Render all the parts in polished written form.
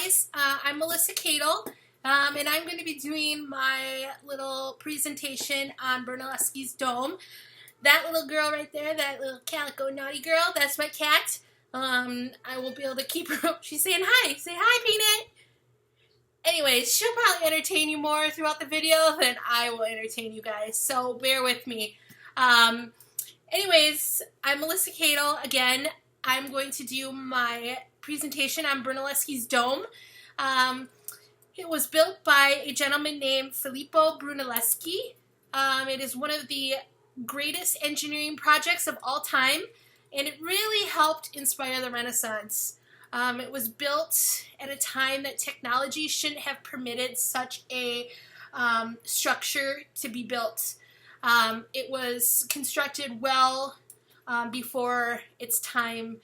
guys, I'm Melissa Cadle, and I'm going to be doing my little presentation on Brunelleschi's dome. That little girl right there, that little calico naughty girl, that's my cat. I won't be able to keep her up. She's saying hi. Say hi, Peanut. Anyways, she'll probably entertain you more throughout the video than I will entertain you guys, so bear with me. Anyways, I'm Melissa Cadle. Again, I'm going to do my presentation on Brunelleschi's dome. It was built by a gentleman named Filippo Brunelleschi. It is one of the greatest engineering projects of all time, and it really helped inspire the Renaissance. It was built at a time that technology shouldn't have permitted such a structure to be built. It was constructed well before its time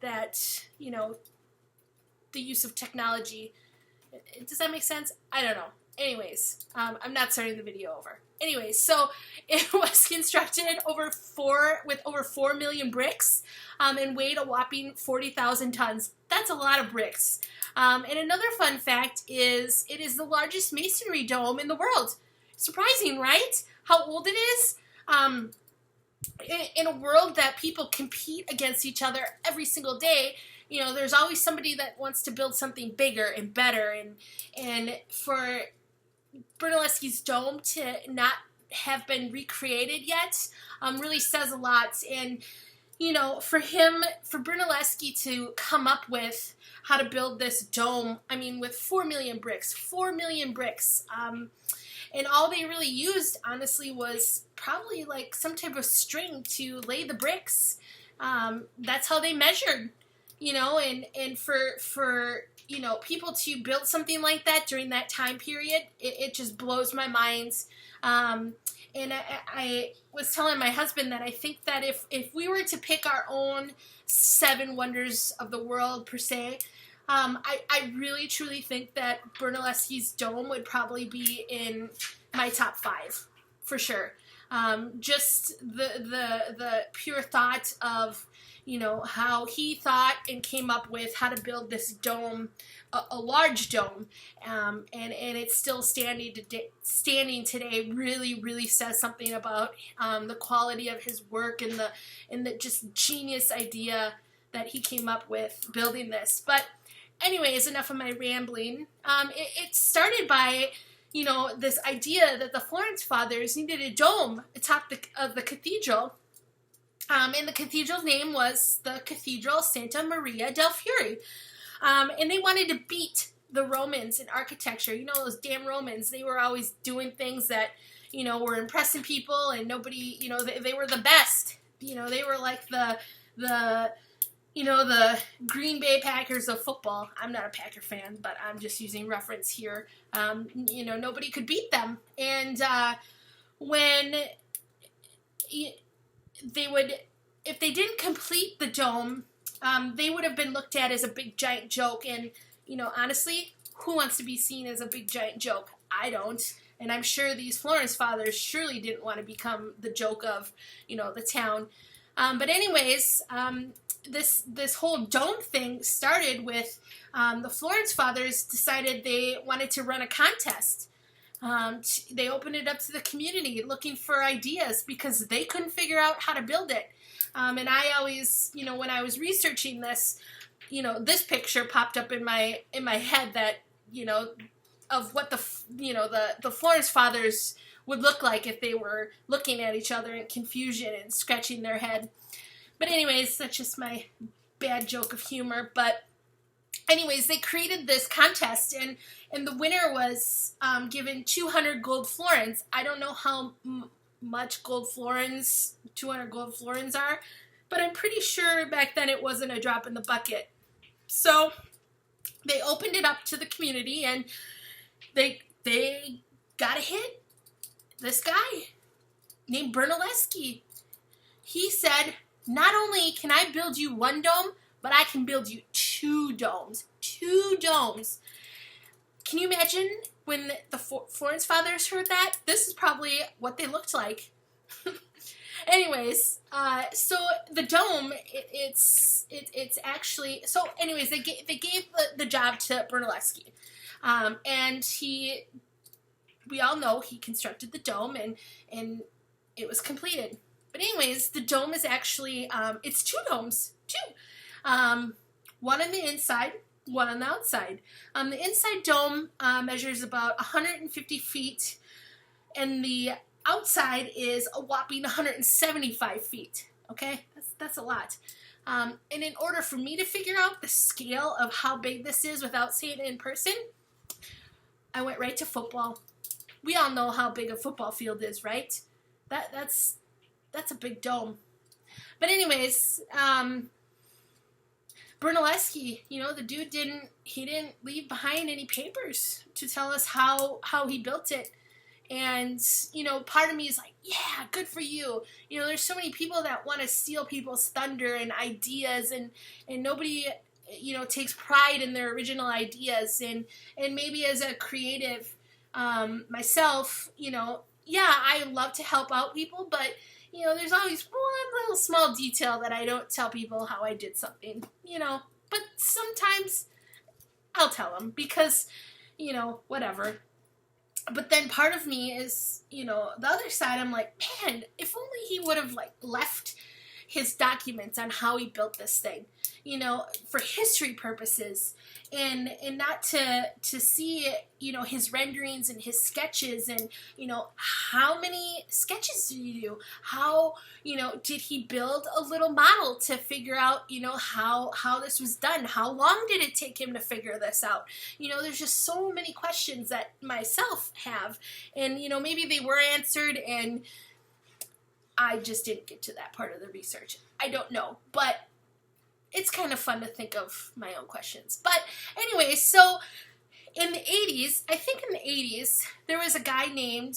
that, you know, the use of technology. Does that make sense? I don't know. Anyways, I'm not starting the video over. Anyways, so it was constructed with over 4 million bricks and weighed a whopping 40,000 tons. That's a lot of bricks. And another fun fact is it is the largest masonry dome in the world. Surprising, right? How old it is? In a world that people compete against each other every single day, you know, there's always somebody that wants to build something bigger and better, and for Brunelleschi's dome to not have been recreated yet really says a lot. And you know, for Brunelleschi to come up with how to build this dome, I mean, with 4 million bricks, and all they really used, honestly, was probably like some type of string to lay the bricks. That's how they measured, you know, and for you know, people to build something like that during that time period, it just blows my mind. And I was telling my husband that I think that if we were to pick our own 7 wonders of the world, per se, I really truly think that Brunelleschi's dome would probably be in my top 5, for sure. Just the pure thought of, you know, how he thought and came up with how to build this dome, a large dome, and it's still standing today. Really says something about the quality of his work and the just genius idea that he came up with building this. But anyways, enough of my rambling. It started by, you know, this idea that the Florence Fathers needed a dome atop of the cathedral. And the cathedral's name was the Cathedral Santa Maria del Fiore. And they wanted to beat the Romans in architecture. You know, those damn Romans, they were always doing things that, you know, were impressing people, and nobody, you know, they were the best. You know, they were like the you know, the Green Bay Packers of football. I'm not a Packer fan, but I'm just using reference here. You know, nobody could beat them. And when if they didn't complete the dome, they would have been looked at as a big giant joke. And, you know, honestly, who wants to be seen as a big giant joke? I don't. And I'm sure these Florence Fathers surely didn't want to become the joke of, you know, the town. But anyways, this whole dome thing started with the Florence Fathers decided they wanted to run a contest. They opened it up to the community looking for ideas because they couldn't figure out how to build it. And I always, you know, when I was researching this, you know, this picture popped up in my head that, you know, of what the Florence Fathers would look like if they were looking at each other in confusion and scratching their head. But anyways, that's just my bad joke of humor. But anyways, they created this contest, and the winner was given 200 gold florins. I don't know how much 200 gold florins are, but I'm pretty sure back then it wasn't a drop in the bucket. So they opened it up to the community, and they got a hit. This guy named Brunelleschi, he said, not only can I build you 1 dome, but I can build you 2 domes. 2 domes. Can you imagine when the Florence Fathers heard that? This is probably what they looked like. Anyways, so the dome, it's actually, so anyways, they gave the job to Brunelleschi, and we all know he constructed the dome, and it was completed. But anyways, the dome is actually, it's two domes, one on the inside, one on the outside. The inside dome measures about 150 feet, and the outside is a whopping 175 feet. Okay, that's a lot. And in order for me to figure out the scale of how big this is without seeing it in person, I went right to football. We all know how big a football field is, right? That's a big dome. But anyways, Brunelleschi, the dude didn't leave behind any papers to tell us how he built it. And, part of me is like, yeah, good for you. There's so many people that want to steal people's thunder and ideas, and nobody, takes pride in their original ideas. And maybe as a creative myself, yeah, I love to help out people, but, there's always one little small detail that I don't tell people how I did something, But sometimes I'll tell them because, whatever. But then part of me is, the other side, I'm like, man, if only he would have, left his documents on how he built this thing, for history purposes, and not to see, his renderings and his sketches, and, how many sketches did he do? How, did he build a little model to figure out, how this was done? How long did it take him to figure this out? There's just so many questions that myself have, and, maybe they were answered, and I just didn't get to that part of the research. I don't know, but it's kind of fun to think of my own questions. But anyway, so in the 80s, I think in the 80s, there is a guy named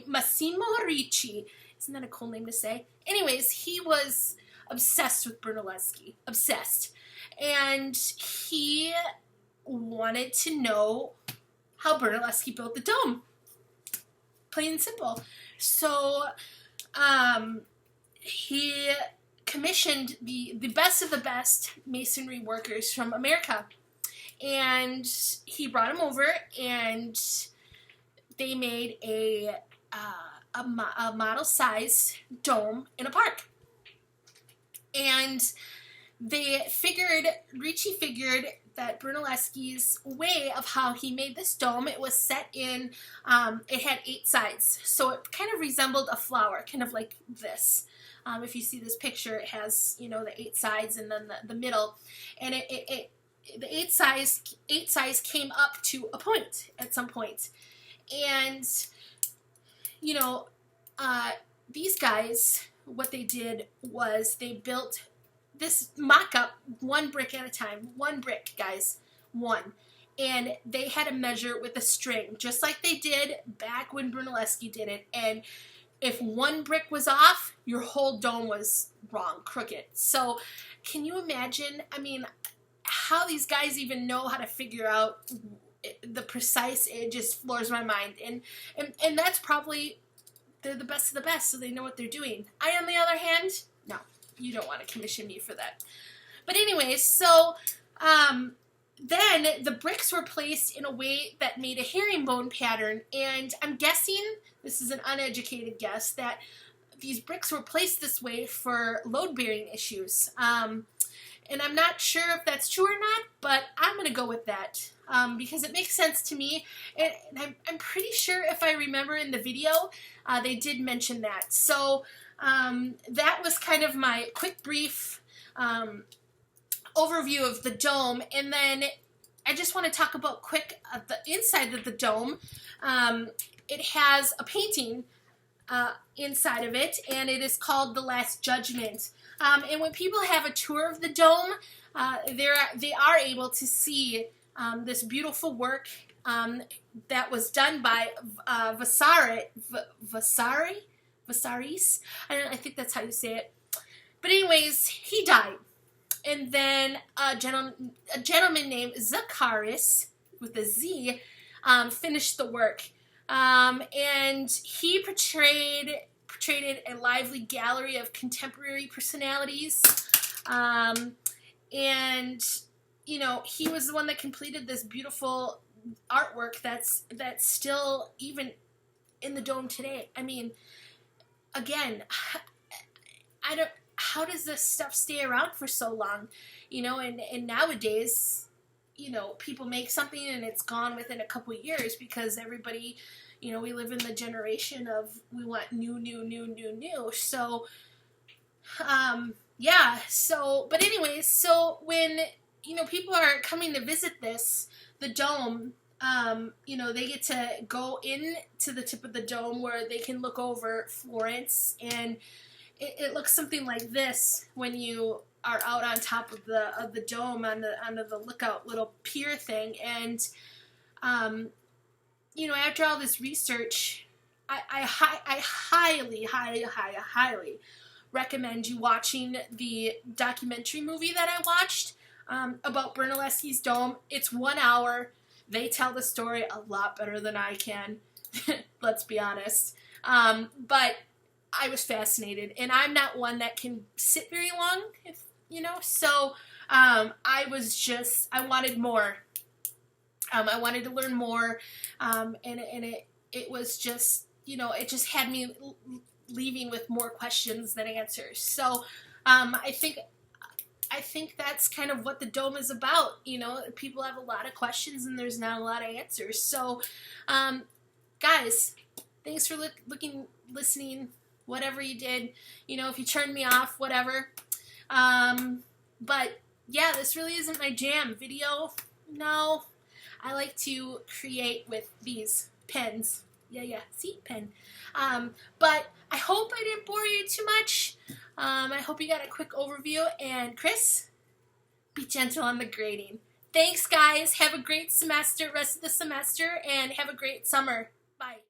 Massimo Ricci. Isn't that a cool name to say? Anyways, he was obsessed with Brunelleschi. Obsessed. And he wanted to know how Brunelleschi built the dome. Plain and simple. So, he commissioned the best of the best masonry workers from America, and he brought them over, and they made a model-sized dome in a park. And Ricci figured that Brunelleschi's way of how he made this dome, it was set in, it had 8 sides. So it kind of resembled a flower, kind of like this. If you see this picture, it has, the 8 sides and then the middle. And the 8 sides came up to a point at some point. And, these guys, what they did was they built this mock-up one brick at a time. One brick, guys. One. And they had to measure with a string, just like they did back when Brunelleschi did it. And if one brick was off, your whole dome was wrong, crooked. So can you imagine, how these guys even know how to figure out the precise, it just floors my mind. And that's probably, they're the best of the best, so they know what they're doing. I, on the other hand, no. You don't want to commission me for that. But anyways, so then the bricks were placed in a way that made a herringbone pattern. And I'm guessing, this is an uneducated guess, that these bricks were placed this way for load-bearing issues. And I'm not sure if that's true or not, but I'm going to go with that because it makes sense to me. And I'm pretty sure if I remember in the video, they did mention that. So that was kind of my quick, brief overview of the dome. And then I just want to talk about quick the inside of the dome. It has a painting inside of it, and it is called The Last Judgment. And when people have a tour of the dome, they are able to see this beautiful work that was done by Vasari's. I think that's how you say it. But anyways, he died. And then a gentleman named Zacharias, with a Z, finished the work. And he portrayed portrayed a lively gallery of contemporary personalities. And, you know, he was the one that completed this beautiful artwork that's still even in the dome today. I mean, again, how does this stuff stay around for so long? You know, and nowadays, you know, people make something and it's gone within a couple years because everybody, you know, we live in the generation of we want new. So, yeah, so, but anyways, so when, you know, people are coming to visit the dome, you know, they get to go in to the tip of the dome where they can look over Florence, and it looks something like this when you are out on top of the dome on the lookout little pier thing. And you know, after all this research, I highly recommend you watching the documentary movie that I watched about Brunelleschi's dome. It's 1 hour. They tell the story a lot better than I can. Let's be honest. But I was fascinated, and I'm not one that can sit very long, if you know. So I wanted more. I wanted to learn more, and it was just, you know, it just had me leaving with more questions than answers. So I think that's kind of what the dome is about. You know, people have a lot of questions and there's not a lot of answers. So, guys, thanks for listening, whatever you did. You know, if you turned me off, whatever. But yeah, this really isn't my jam. Video, no. I like to create with these pens. Yeah, see, pen. But I hope I didn't bore you too much. I hope you got a quick overview. And Chris, be gentle on the grading. Thanks, guys. Have a great rest of the semester, and have a great summer. Bye.